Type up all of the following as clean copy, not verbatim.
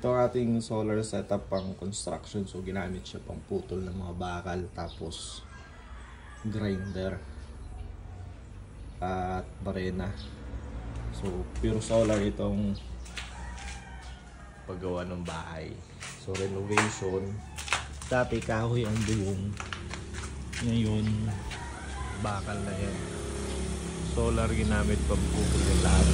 Ito ang ating solar setup pang construction. So ginamit siya pang putol ng mga bakal, tapos grinder at barena. So pure solar itong paggawa ng bahay. So renovation, dati kahoy ang buong, ngayon bakal na yan. Solar ginamit pang putol ng lahat.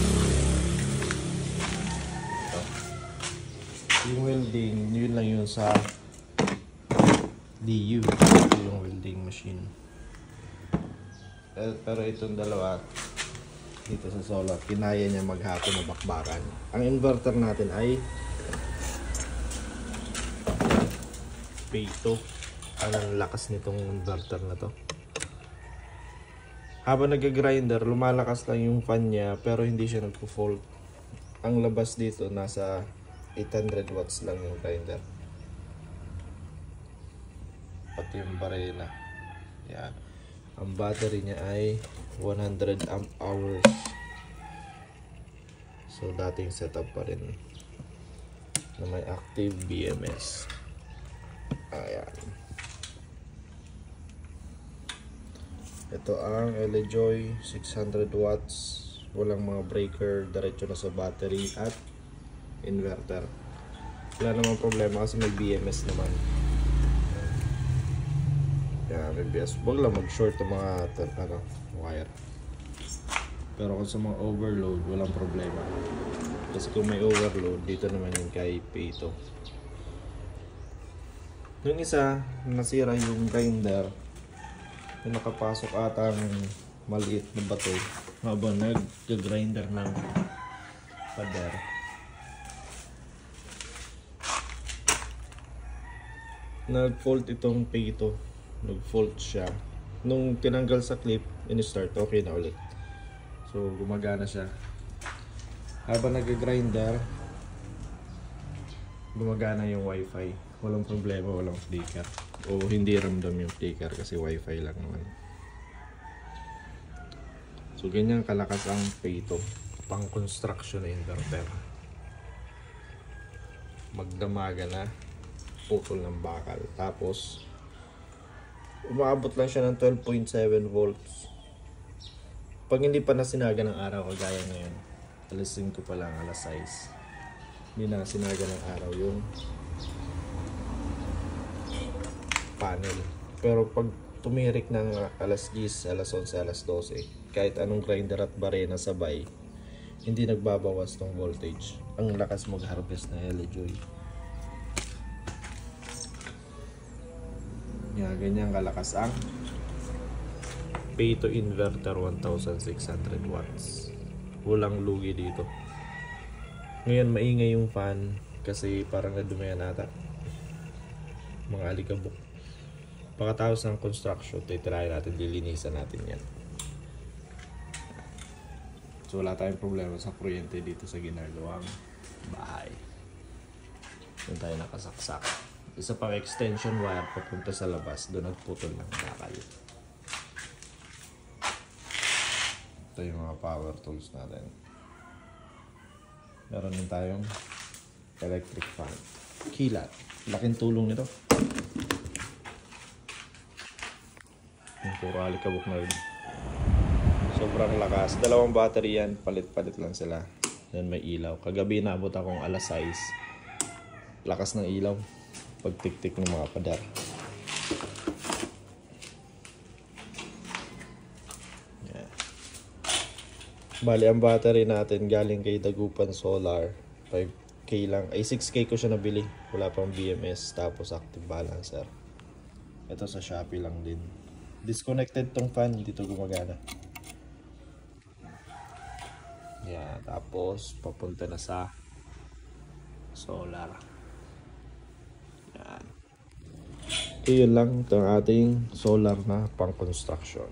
Yung welding, yun lang yun sa DU. Ito yung welding machine. Pero itong dalawa, dito sa solar, kinaya niya maghapon na bakbakan. Ang inverter natin ay P2. Ang lakas nitong inverter na to. Habang nag-grinder, lumalakas lang yung fan niya, pero hindi siya nagpo-fault. Ang labas dito, nasa 800 watts lang yung grinder. Pati yung barena. Yan. Ang battery niya ay 100 amp hours. So dating setup pa rin na may active BMS. Ayan. Ito ang LA-Joy 600 watts. Walang mga breaker, diretso na sa battery at inverter. Wala namang problema kasi may BMS naman. Kaya may BMS. Huwag lang mag-short ng mga wire. Pero kung sa mga overload, walang problema. Kasi kung may overload, dito naman yung kay P2. Yung isa, nasira yung grinder. Yung nakapasok atang maliit na bato habang nag-grinder ng pader. Nag-fault itong P2. Nag-fault siya. Nung tinanggal sa clip, in-start, okay na ulit. So, gumagana siya. Habang nag-grinder, gumagana yung wifi. Walang problema, walang flicker. O hindi ramdam yung flicker kasi wifi lang naman. So, ganyan kalakas ang P2. Pang construction na inverter. Magdamaga na. Putol ng bakal. Tapos umaabot lang siya ng 12.7 volts. Pag hindi pa nasinaga ng araw, kagaya ngayon, alas 5 pa lang, alas 6, hindi na sinaga ng araw yung panel. Pero pag tumirik ng alas 10, alas 11, alas 12, kahit anong grinder at barena sabay, hindi nagbabawas ng voltage. Ang lakas mag-harvest na LA-Joy. Yeah, ganyan kalakas ang P2 inverter 1600 watts. Walang lugi dito. Ngayon maingay yung fan kasi parang nadumihan ata. Mga alikabok. Pagkatapos ng construction, titirahin natin, lilinisan natin yan. So wala tayong problema sa kuryente dito sa ginagawang bahay. Doon tayo nakasaksak. Isa pang extension wire papunta sa labas, doon nagputol ng bakal. Ito yung mga power tools natin. Meron din tayong electric fan. Kilat. Laking tulong nito. Yung puro alikabok na rin. Sobrang lakas. Dalawang battery yan. Palit-palit lang sila. Then may ilaw. Kagabi naabot akong alas 6. Lakas ng ilaw. Pagtik-tik ng mga padar. Yeah. Bali ang battery natin galing kay Dagupan Solar, 5K lang, ay 6K ko siya nabili, wala pang BMS, tapos active balancer. Ito sa Shopee lang din. Disconnected tong fan, dito gumagana. Yeah, tapos papunta na sa solar. Yan. Yun lang itong ating solar na pang construction.